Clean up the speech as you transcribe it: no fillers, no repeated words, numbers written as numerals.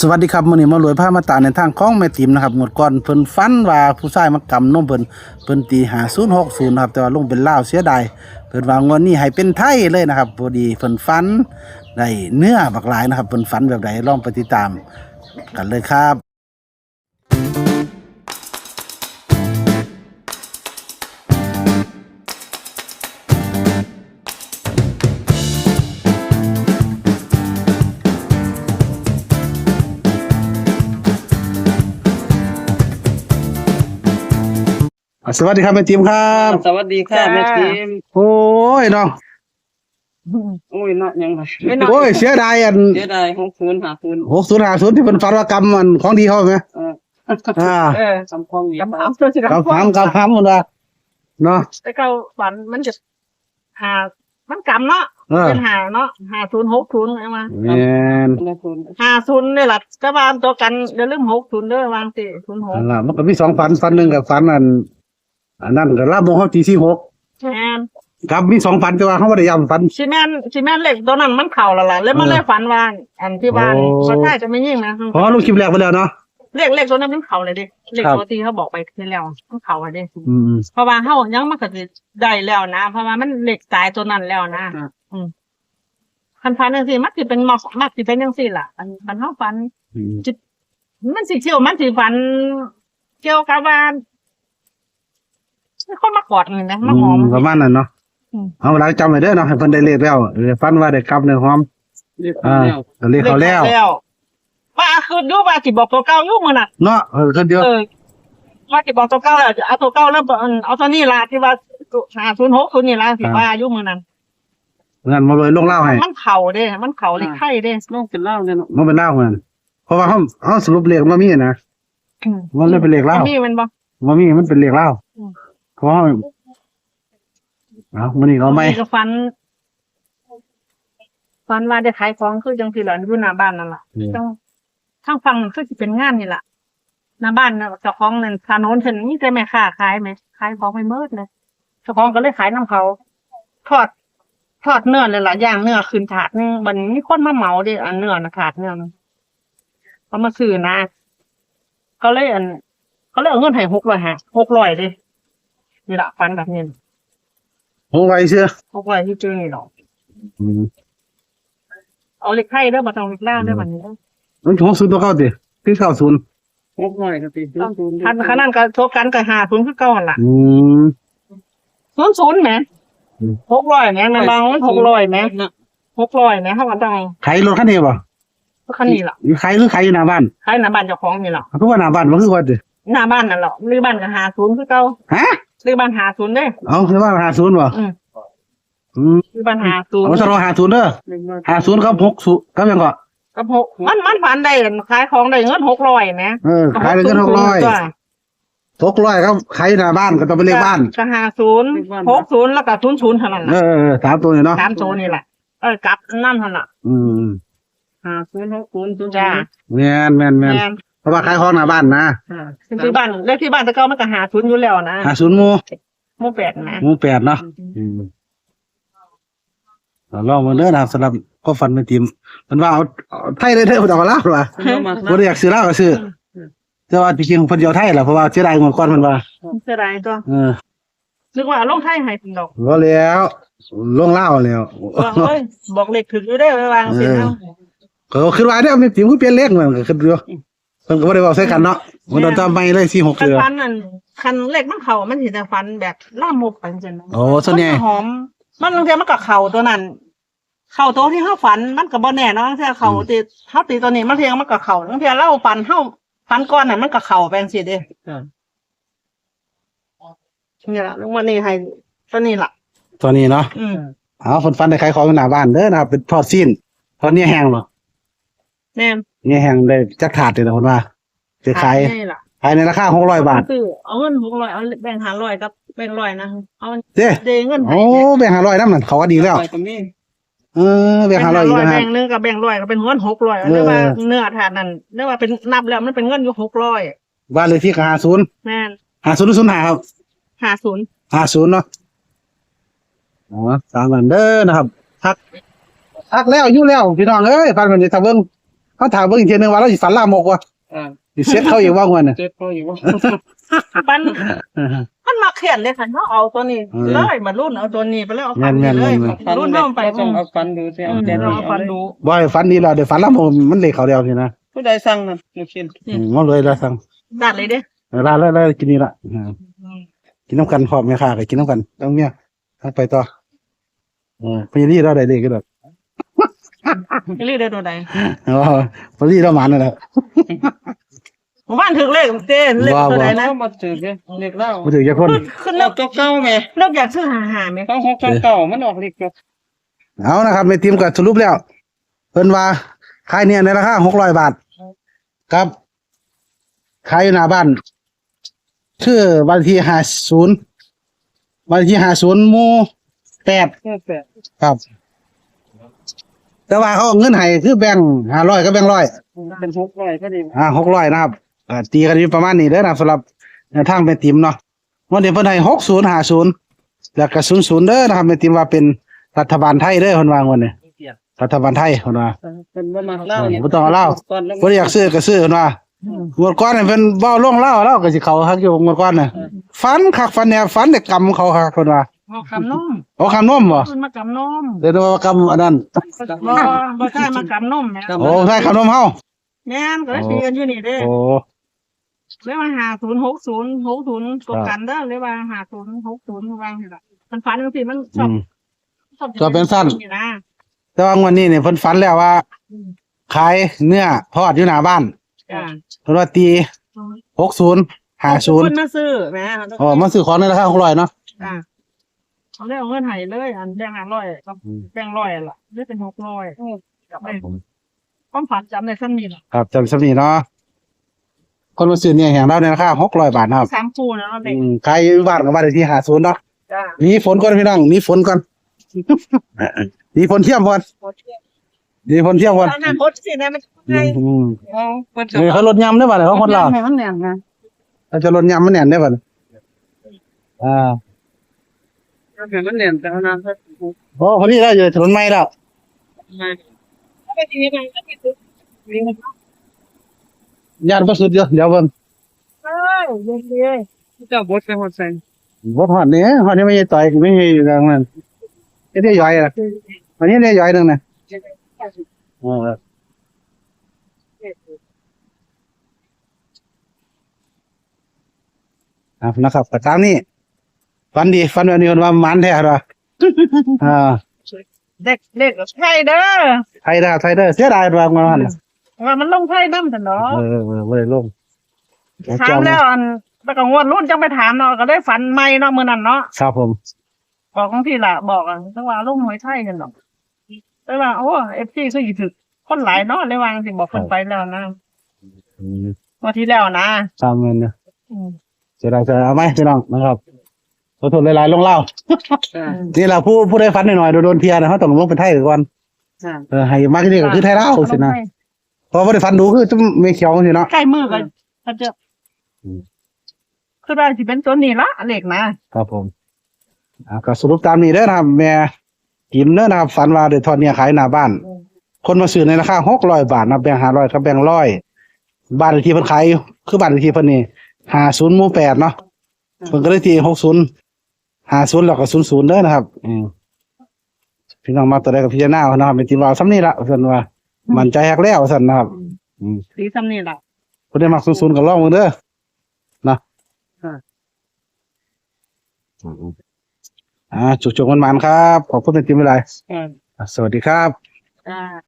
สวัสดีครับมื้อนี้มารวยพามาตาในทางของแม่ติ๋มนะครับงวดก่อนเพิ่นฝันว่าผู้ชายมากำนมเพิ่นตี5060นะครับแต่ว่าลงเป็นลาวเสียดายเพิ่นว่างวดนี้ให้เป็นไทยเลยนะครับพอดีเพิ่นฝันได้เนื้อบักหลายนะครับเพิ่นฝันแบบใดลองไปติดตามกันเลยครับสวัสดีครับแม่ติ๋มครับสวัสดีค่ะแม่ทีม โอ้ยเนาะ โอ้ยเนาะยังไง โอ้ยเสียดายอัน เสียดาย60 50 6050ที่เพิ่นฝันว่ากำมันของดีเขาไหมอ่า สำคัญ กำเอาตัวสิ กำหำมันว่าเนาะ แต่เก่าฝันมันจะหามันกำเนาะ เออ เป็นหาเนาะ5060ไงมา แม่น 50นี่ล่ะก็วางตัวกันอย่าลืม60เด้อวางสิ อัน 06 ล่ะมันก็มี2ฝันหนึงกับฝันอันนั้นก็ลาบของเฮาตี46แม่น ครับมี2ฝันแต่ว่าเฮาบ่ได้ย้ำฝัน สิแม่นเลขตัวนั้นมันเข้าแล้วล่ะแล้วมันเลยฝันว่าอันที่บ้าน โอ้ ก็ใช่จะไม่ยิ่งนะ พอลงคลิปแรกไปแล้วเนาะ เลขตัวนั้นมันเข้าเลยดิเลข ครับ ตัวที่เขาบอกไปที่แล้วมันเข้าอ่ะดิ อืม เพราะว่าเฮายังมันก็สิได้แล้วนะเพราะว่ามันเลขตายตัวนั้นแล้วนะ คันฟันจังซี่มันสิเป็นมักสิเป็นจังซี่ล่ะอันเฮาฟัน อืม มันสิเที่ยวมันสิฟันเกี่ยวกับว่ามีคนมากอดนี่นะมาหอม ประมาณนั้นเนาะ อืม เอาเวลาจำไว้เด้อเนาะให้เพิ่นได้เลขแล้วฝันว่าได้กลับได้หอม เรียก อ่า แล้ว เลขเขาแล้ว ว่าคือดูว่าสิบอกตัวเก่าอยู่มื้อน่ะ เนาะคนเดียว ว่าสิบอกตัวเก่าแล้วเอาตัวเก่าแล้วเอาตัวนี้ล่ะที่ว่า506ตัวนี้ล่ะสิว่าอยู่มื้อนั้น งั้นมาเลยลงเล่าให้ มันเข้าเด้มันเข้าเลขไทยเด้ น้องเป็นเล่าเนี่ยเนาะ มันเป็นเล่าเหมือนเพราะว่าเฮาสรุปเลขมามีนะมันเลยเป็นเลขเล่า มีมันบ่ มามีมันเป็นเลขเล่า อืม เพราะว่าเอามื้อนี้เราไม่ ก็ฟันว่าได้ขายของคือจังซี่ล่ะอยู่หน้าบ้านนั่นล่ะ อืม ทางฝั่งคือสิเป็นงานนี่ล่ะหน้าบ้านน่ะเจ้าของนั่นถนนเพิ่นมีแต่แม่ค้าขายไหมขายของไม่หมดเลยเจ้าของก็เลยขายนํเขาทอดเนื้อเลยล่ะย่างเนื้อขึ้นถาดนึงบัดนี้มีคนมาเหมาเด้อันเนื้อนะถาดเนื้อนึงเขามาซื้อนะก็เลยเอาเงินให้600เด้นี่ล่ะฟันแบบนี้ โหไว้เชื่อ 600ที่เจอนี่หรอก อืม เอาเลขไทยเด้อบ่ต้องเลขล่างเด้อบัดนี้เด้อ มันของศูนย์ตัวเก้าติคือ90 600ก็ติ00 คันนั้นก็โทรกันก็50คือเก่าหั่นล่ะ อืม 00แหม อืม 600แหมในบางมัน600แหม600แหมเฮาก็ต้อง ขายรถคันนี้บ่ คันนี้ล่ะ ขายหรือขายอยู่หน้าบ้าน ขายหน้าบ้านเจ้าของนี่ล่ะ เพราะว่าหน้าบ้านมันคือว่าติ หน้าบ้านนั่นแหละหรือบ้านก็50คือเก่า ฮะ หรือบ้าน50เด้อ เอาคือว่า50บ่ อืม อืม หรือบ้าน เอาซะว่า50เด้อ50กับ60กับหยังก็ 50กับ6มันฝันได้ขายของได้เงิน600แหม ขายได้เงิน600 600ครับขายหน้าบ้านก็ต้องเป็นเลขบ้าน ก็50 60แล้วก็00เท่านั้น เอ ล่ะ อสามตัวเนี่ยเนาะ 3ตัวนี่แหละกลับนั่นเท่านั้นล่ะ อืม 50 60 จ้า แม่น แม่น เพราะว่าขายของหน้าบ้านนะ ที่บ้านเลขที่บ้านแต่เก่ามันก็50อยู่แล้วนะ 50หมู่ หมู่8นะ หมู่8เนาะลองมาเด้อนะครับสำหรับก็ฝันแม่ติ๋มมันว่าเอาไทยได้เด้อบ่ต้องเอาลาวหรอวะบ่ได้อยากซื้อลาวก็ซื้อแต่ว่าจริงๆเพิ่นสิเอาไทยล่ะเพราะว่าเสียดายเงินก่อนเพิ่นว่า เสียดายตัว นึกว่าเอาลงไทยให้เพิ่นดอก บ่แล้วลงลาวแล้ว ว่าเอ้ยบอกเลขถึกอยู่ได้อวางสิเนาะ ก็คิดว่าเด้อแม่ติ๋มคือเปลี่ยนเลขมันก็คิดอยู่เพิ่นก็บ่ได้เว้าใส่กันเนาะมันโดนจำไม่เลย46 คัน เทื่อ ฟันนั่นคันเลขมันเข้ามันสิแต่ฟันแบบล่ามกไปจังซี่ โอ้ส่วนใหญ่ หอม มันบางทีมันก็เข้าตัวนั้น เข้าตัวที่เฮาฝันมันก็บ่แน่เนาะถ้าเข้าติเฮาตีตัวนี้บางทีมันก็เข้าบางทีเราฝันเฮาฝันก่อนน่ะมันก็เข้าไปจังซี่เด้นี่ล่ะลงมานี่ให้ตัวนี้ล่ะ ตัวนี้เนาะ เอาเพิ่นฝันได้ขายของอยู่หน้าบ้านเด้อนะครับเป็นทอดซีนทอดเนี่ยแห้งบ่ แม่น เนี่ยแห้งได้จักถาดเลยนะเพิ่นว่าสิขาย นี่ล่ะ ขายในราคา600 บาท ซื้อเอาเงิน600เอาแบ่ง500กับแบ่ง100นะเอา เด้ เดเงินให้ โอ้แบ่ง500นำนั่นเขาว่าดีแล้ว ไปก็มี แบ่ง500อีกนะครั แบ่ บ งนึงกับแบ่ง100ก็เป็นเงิน600เรียกว่าเนื้อถาดนั่นเรียกว่าเป็นนับแล้วมันเป็นเงินอยู่600 บ้านเลขที่ก็50 แม่น 50หรือ05ครับ 50 50เนาะอ๋อตามนั้นเด้อนะครับทักแล้วอยู่แล้วพี่น้องเอ้ยฟังกันสิถ้าเบิ่ง เขาถามเบิ่งอีกทีนึงว่าเราสิฝันลามกวะ อ่า สิเซ็ตเขาอีกว่างวันน่ะ เจ็ดพออยู่ว่า ปันมันมาเขียนเลยค่ะเขาเอาตัวนี้เลยมารุ่นเอาตัวนี้ไปเลยเอาฟันนี้เลยรุ่นเท่าไป ต้องเอาฟันดูสิเอาแต่ เราเอาฟันดู บ่ให้ฝันดีแล้วเดี๋ยวฝันลามกมันเลขเขาเดียวทีนะ ผู้ใดสั่งนั่นลูกชิ้น มาเลยแล้วสั่ง ดัดเลยเด้ ร้านแล้วกินนี่ละกินน้ำกันพร้อมแม่ค้าก็กินน้ำกันต้องเมียเอาไปต่อพญานี่เราได้เลขก็ได้ เรียกได้ตัวใด อ๋อพญานี่เราหมันนั่นแหละ หมู่บ้านถึงเลขเต้นเลขตัวใดนะ มาถือเล็กเล่า มาถึงจะคน ขึ้น เลิ เลิ ก ก เก่าไหม เลิกอยากซื้อหาไหม เขาหกเก่ามันออกเล็ก เอานะครับในทีมก็สรุปแล้วเพิ่นว่าขายเนี่ยในราคา600 บาทครับขายอยู่หน้าบ้านชื่อวันที่50วันที่50หมู่8 แค่แปด ครับ แต่ว่าเขาเอาเงินให้คือแบ่ง500กับแบ่ง100 เป็น600ก็ดี 600นะครับตีกันอยู่ประมาณนี้เด้อนะสำหรับแนวทางแม่ติ๋มเนาะวันนี้เพิ่นให้6050แล้วก็00เด้อนะครับแม่ติ๋มว่าเป็นรัฐบาลไทยเด้อเพิ่นว่าวันนี้รัฐบาลไทยเพิ่นว่า เป็นว่ามาเล่าเนี่ย บ่ต้องเอาเหล้า บ่ได้อยากซื้อก็ซื้อเพิ่นว่า งวดก่อนนี่เพิ่นเว้าลงเล่าก็สิเข้าฮักอยู่งวดก่อนน่ะฝันคักฝันแนวฝันได้กำเขาคักเพิ่นว่า เอาคำนม เอาคำนมบ่ ขึ้นมากำนม เดี๋ยวว่ากำอันนั้น บ่ใช่มากำนมแม่ โอ้ใช่คำนมเฮา แม่นก็เลยตีกันอยู่นี่เด้ โอ้ เรียกว่า5060ตัวกันเด้อเรียกว่า5060วางนี่ล่ะมันฝันจังซี่มันชอบนี่นะ แต่ว่างวดนี้เนี่ยเพิ่นฝันแล้วว่าขายเนื้อทอดอยู่หน้าบ้าน จ้า เพิ่นว่าตี60 คน 50 มาซื้อแม่ อ๋อมาซื้อของในราคา600เนาะ จ้าเขาได้เอาเงินให้เลยอันแบงค์500กับแบงค์100ล่ะได้เป็น600จำได้ความฝันจำได้ซ้ำนี่ล่ะ ครับจำสำนีเนาะคนมาซื้อเนี่ยแห่งเราในราคา600 บาทนะครับ 3คู่นะเด็ก ขายอยู่บ้านกับบ้านเลขที่50เนาะ จ้า หนีฝนก่อนพี่น้องหนีฝนก่อนหนีฝนเที่ยมก่อนหนีฝนเที่ยมก่อน ตอนนั้นโพสต์สินะมันไง เอาเพิ่นจะ นี่เขาลดยำได้ป่ะเนี่ยเขาคนเรา ให้มันแน่นนะ เขาจะลดยำมันแน่นได้ป่ะเนี่ยอ่า เห็นมันเนี่ยแต่นานก็ โอ้พอดีแล้วอยู่ถนนใหม่แล้ว ไม่ ไปทีนี้ก็ไปซื้อ ญาติบ่สุดเดี๋ยวเบิ่ง เอ้ยเย็น เจ้าบดใส่หดใส่ บ่ฮอดนี่ฮอดนี่ไม่ใช่ต่อยไม่ใช่อยู่ทางนั้นไอ้เดี๋ยวย่อยอ่ะอันนี้เนี่ยย่อยนึงน่ะอ๋อนะครับแต่ตามนี้ฟันดีฟันแบบนี้มันว่ามันแท้เหรออ่า เด็กไทยเด้อ ไทยเด้อเสียดายว่ามัน ว่ามันลงไทยน้ำแต่เนาะ บ่ได้ลง ถามแล้วอันแล้วก็งวดรุ่นจังไปถามเนาะก็ได้ฝันใหม่เนาะมื้อนั้นเนาะ ครับผม บอกของพี่ล่ะบอกอ่ะจังว่าลงหวยไทยกันเนาะแต่ว่าโอ้ FC คือสิถึกคนหลายเนาะเลยวางสิบอกเพิ่นไปแล้วนะว่าที่แล้วนะ ตามเงินเนี่ย อืม เสียดายเอาไหมพี่น้องนะครับขอโทษหลายๆลงเล่า อ่า นี่เราผู้ได้ฟันหน่อยๆโดนเทียนะเขาต้องลงเป็นไทยก่อน อ่า ให้มากที่นี่ก็คือไทยเล่าสินะเพราะว่าได้ฟันดูคือจะไม่เขียวสิเนาะ ใกล้มือกันถ้าจะคือได้สิเป็นตัวนี้ละเลขนะครับ ผมก็สรุปตามนี้เด้อนะครับแม่กิมเด้อนะครับฝันว่าได้ทอดเนี่ยขายหน้าบ้าน คนมาซื้อในราคา600 บาทนะแบ่ง500กับแบ่ง100บ้านเลขที่เพิ่นขายอยู่คือบ้านเลขที่เพิ่นนี่50หมู่8เนาะเพิ่นก็เลยตี60 50แล้วก็00เด้อนะครับพี่น้องมาตัวใดก็พิจารณาเอานะครับเป็นที่ว่าซ้ำนี่ล่ะเพิ่นว่ามั่นใจฮักแล้วซั่นนะครับ สีซ้ำนี่ล่ะ เพิ่นได้มัก00ก็ลองเบิ่งเด้อนะจุกๆมันๆครับขอบคุณเป็นทีมเวลา อ่า สวัสดีครับ จ้า